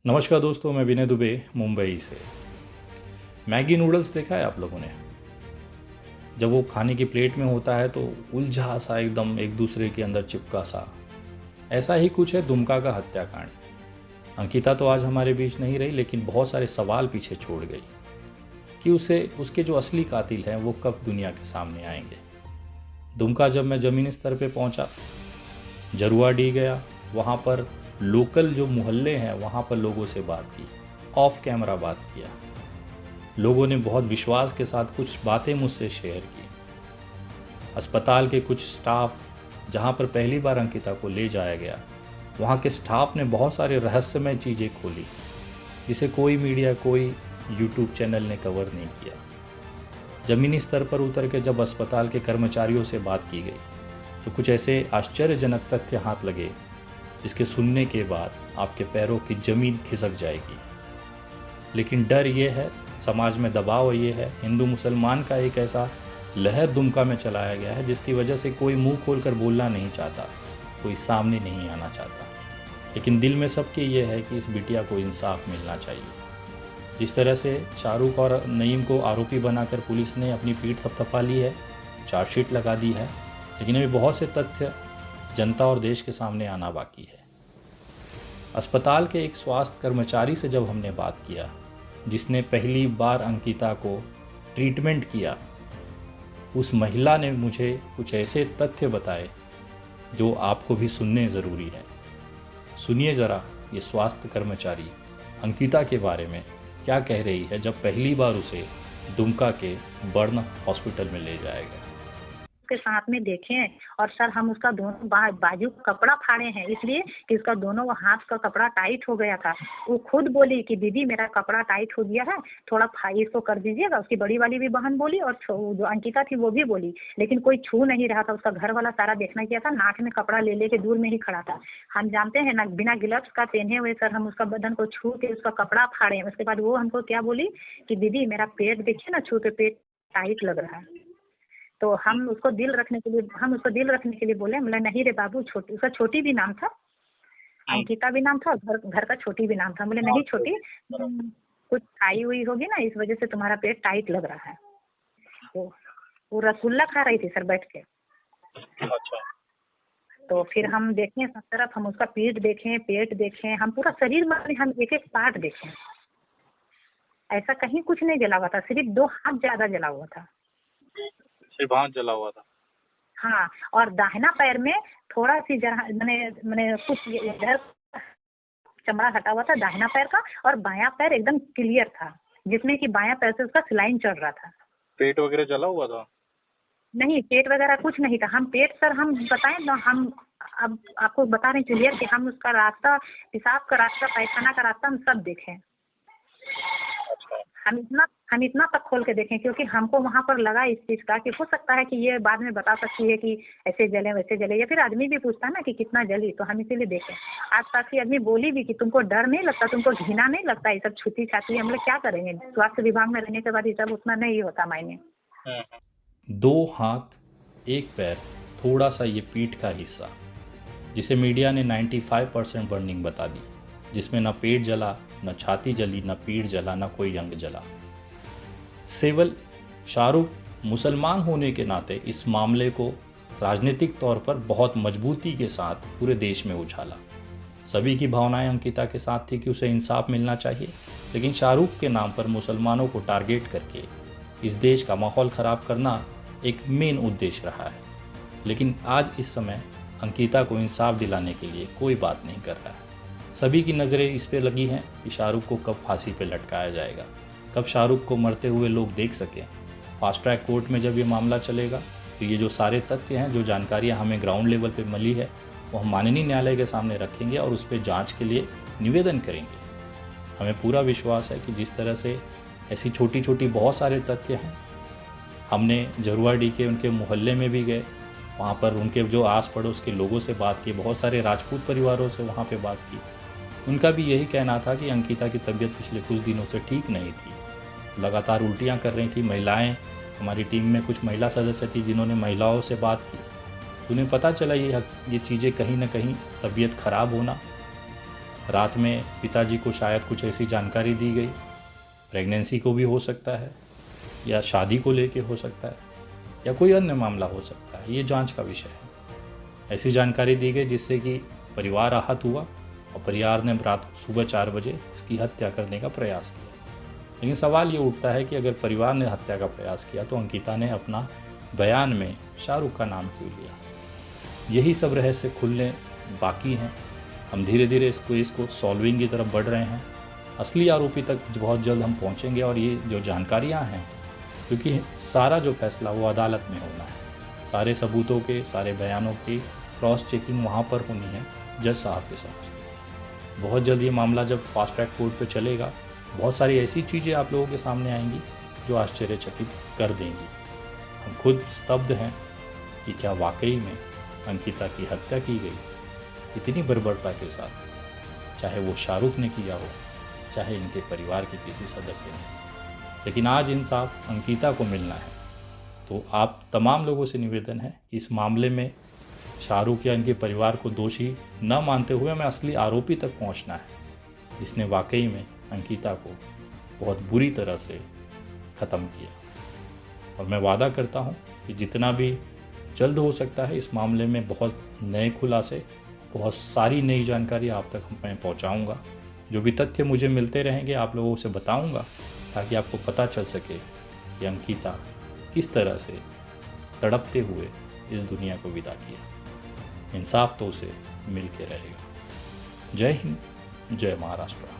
नमस्कार दोस्तों, मैं विनय दुबे मुंबई से। मैगी नूडल्स देखा है आप लोगों ने? जब वो खाने की प्लेट में होता है तो उलझा सा एकदम एक दूसरे के अंदर चिपका सा। ऐसा ही कुछ है दुमका का हत्याकांड। अंकिता तो आज हमारे बीच नहीं रही, लेकिन बहुत सारे सवाल पीछे छोड़ गई कि उसे उसके जो असली कातिल हैं वो कब दुनिया के सामने आएंगे। दुमका जब मैं ज़मीनी स्तर पे पहुंचा, जरुआडीह गया, वहाँ पर लोकल जो मोहल्ले हैं वहाँ पर लोगों से बात की, ऑफ कैमरा बात किया। लोगों ने बहुत विश्वास के साथ कुछ बातें मुझसे शेयर की। अस्पताल के कुछ स्टाफ, जहाँ पर पहली बार अंकिता को ले जाया गया, वहाँ के स्टाफ ने बहुत सारे रहस्यमय चीज़ें खोली जिसे कोई मीडिया, कोई यूट्यूब चैनल ने कवर नहीं किया। ज़मीनी स्तर पर उतर के जब अस्पताल के कर्मचारियों से बात की गई तो कुछ ऐसे आश्चर्यजनक तथ्य हाथ लगे जिसके सुनने के बाद आपके पैरों की ज़मीन खिसक जाएगी। लेकिन डर ये है, समाज में दबाव ये है, हिंदू मुसलमान का एक ऐसा लहर दुमका में चलाया गया है जिसकी वजह से कोई मुंह खोलकर बोलना नहीं चाहता, कोई सामने नहीं आना चाहता। लेकिन दिल में सबके ये है कि इस बिटिया को इंसाफ मिलना चाहिए। जिस तरह से शाहरुख और नईम को आरोपी बनाकर पुलिस ने अपनी पीठ थपथपा ली है, चार्जशीट लगा दी है, लेकिन अभी बहुत से तथ्य जनता और देश के सामने आना बाकी है। अस्पताल के एक स्वास्थ्य कर्मचारी से जब हमने बात किया, जिसने पहली बार अंकिता को ट्रीटमेंट किया, उस महिला ने मुझे कुछ ऐसे तथ्य बताए जो आपको भी सुनने ज़रूरी है। सुनिए ज़रा ये स्वास्थ्य कर्मचारी अंकिता के बारे में क्या कह रही है जब पहली बार उसे दुमका के बर्न हॉस्पिटल में ले जाया गया। के साथ में देखें और सर हम उसका दोनों बाजू का कपड़ा फाड़े हैं इसलिए कि उसका दोनों हाथ का कपड़ा टाइट हो गया था। वो खुद बोली कि दीदी मेरा कपड़ा टाइट हो गया है, थोड़ा इसको कर दीजिएगा। उसकी बड़ी वाली भी बहन बोली और जो अंकिता थी वो भी बोली, लेकिन कोई छू नहीं रहा था। उसका घर वाला सारा देखना किया था, नाक में कपड़ा ले लेके दूर में ही खड़ा था। हम जानते हैं ना, बिना ग्लव्स का पहने हुए सर हम उसका बदन को छू के उसका कपड़ा फाड़े। उसके बाद वो हमको क्या बोली कि दीदी मेरा पेट देखिए ना, छू के पेट टाइट लग रहा है। तो हम उसको दिल रखने के लिए बोले, बोला नहीं रे बाबू, छोटी, उसका छोटी भी नाम था, अंकिता भी नाम था और घर का छोटी भी नाम था। बोले नहीं छोटी, कुछ खाई हुई होगी ना, इस वजह से तुम्हारा पेट टाइट लग रहा है। वो रसगुल्ला खा रही थी सर बैठ के। अच्छा। तो फिर हम देखें सब तरफ, हम उसका पीठ देखें, पेट देखें, हम पूरा शरीर में हम एक एक पार्ट देखें। ऐसा कहीं कुछ नहीं जला हुआ था, सिर्फ 2 हाथ ज्यादा जला हुआ था। सिर्फ हाथ जला हुआ था? हाँ, और दाहिना पैर में थोड़ा सी जरा मैंने कुछ इधर चमड़ा हटा हुआ था दाहिना पैर का, और बायां पैर एकदम क्लियर था, जिसमें कि बायां पैर से उसका सिलाइन चढ़ रहा था। पेट वगैरह जला हुआ था? नहीं, पेट वगैरह कुछ नहीं था। हम पेट सर हम बताएं ना, हम अब आपको बता रहे हैं क्लियर कि हम उसका रास्ता, पेशाब का रास्ता, पैखाना का रास्ता हम सब देखें। हम इतना तक खोल के देखें क्योंकि हमको वहाँ पर लगा इस चीज का कि हो सकता है कि ये बाद में बता सकती है कि ऐसे जले वैसे जले, या फिर आदमी भी पूछता है ना कि कितना जली, तो हम इसीलिए देखें। आज पास की आदमी बोली भी कि तुमको डर नहीं लगता, तुमको घृणा नहीं लगता, ये सब छुती छाती हम लोग क्या करेंगे, स्वास्थ्य विभाग में रहने के बाद ये सब उतना नहीं होता मायने। 2 हाथ, 1 पैर, थोड़ा सा ये पीठ का हिस्सा, जिसे मीडिया ने 95% बर्निंग बता दी, जिसमें न पेट जला, न छाती जली, न पीठ जला, न कोई अंग जला। केवल शाहरुख मुसलमान होने के नाते इस मामले को राजनीतिक तौर पर बहुत मजबूती के साथ पूरे देश में उछाला। सभी की भावनाएं अंकिता के साथ थी कि उसे इंसाफ मिलना चाहिए, लेकिन शाहरुख के नाम पर मुसलमानों को टारगेट करके इस देश का माहौल ख़राब करना एक मेन उद्देश्य रहा है। लेकिन आज इस समय अंकिता को इंसाफ दिलाने के लिए कोई बात नहीं कर रहा है। सभी की नज़रें इस पे लगी हैं कि शाहरुख को कब फांसी पे लटकाया जाएगा, कब शाहरुख को मरते हुए लोग देख सकें। फास्ट ट्रैक कोर्ट में जब ये मामला चलेगा तो ये जो सारे तथ्य हैं, जो जानकारियां हमें ग्राउंड लेवल पे मिली है, वो हम माननीय न्यायालय के सामने रखेंगे और उस पर जाँच के लिए निवेदन करेंगे। हमें पूरा विश्वास है कि जिस तरह से ऐसी छोटी छोटी बहुत सारे तथ्य हैं, हमने जरुआडीह के उनके मोहल्ले में भी गए, वहाँ पर उनके जो आस पड़ोस के लोगों से बात की, बहुत सारे राजपूत परिवारों से वहाँ पे बात की। उनका भी यही कहना था कि अंकिता की तबीयत पिछले कुछ दिनों से ठीक नहीं थी, लगातार उल्टियाँ कर रही थी। महिलाएं, हमारी टीम में कुछ महिला सदस्य थी जिन्होंने महिलाओं से बात की, उन्हें पता चला ये चीज़ें कहीं ना कहीं तबीयत ख़राब होना रात में पिताजी को शायद कुछ ऐसी जानकारी दी गई, प्रेगनेंसी को भी हो सकता है, या शादी को लेके हो सकता है, या कोई अन्य मामला हो सकता है, ये जांच का विषय है। ऐसी जानकारी दी गई जिससे कि परिवार आहत हुआ और परिवार ने रात सुबह 4 बजे इसकी हत्या करने का प्रयास किया। लेकिन सवाल ये उठता है कि अगर परिवार ने हत्या का प्रयास किया तो अंकिता ने अपना बयान में शाहरुख का नाम क्यों लिया? यही सब रहस्य खुलने बाकी हैं। हम धीरे धीरे इस केस को सॉल्विंग की तरफ बढ़ रहे हैं। असली आरोपी तक बहुत जल्द हम पहुंचेंगे और ये जो जानकारियां हैं, क्योंकि सारा जो फैसला वो अदालत में होना है, सारे सबूतों के, सारे बयानों की क्रॉस चेकिंग वहाँ पर होनी है जज साहब के समक्ष। बहुत जल्द ये मामला जब फास्ट ट्रैक कोर्ट पे चलेगा, बहुत सारी ऐसी चीज़ें आप लोगों के सामने आएंगी जो आश्चर्यचकित कर देंगी। हम खुद स्तब्ध हैं कि क्या वाकई में अंकिता की हत्या की गई इतनी बर्बरता के साथ, चाहे वो शाहरुख ने किया हो, चाहे इनके परिवार के किसी सदस्य ने। लेकिन आज इंसाफ अंकिता को मिलना है। तो आप तमाम लोगों से निवेदन है कि इस मामले में शाहरुख या इनके परिवार को दोषी न मानते हुए हमें असली आरोपी तक पहुंचना है, जिसने वाकई में अंकिता को बहुत बुरी तरह से ख़त्म किया। और मैं वादा करता हूं कि जितना भी जल्द हो सकता है इस मामले में बहुत नए खुलासे, बहुत सारी नई जानकारी आप तक मैं पहुंचाऊंगा। जो भी तथ्य मुझे मिलते रहेंगे आप लोगों से बताऊंगा, ताकि आपको पता चल सके कि अंकिता किस तरह से तड़पते हुए इस दुनिया को विदा किया। इंसाफ तो उसे मिल के रहेगा। जय हिंद, जय महाराष्ट्र।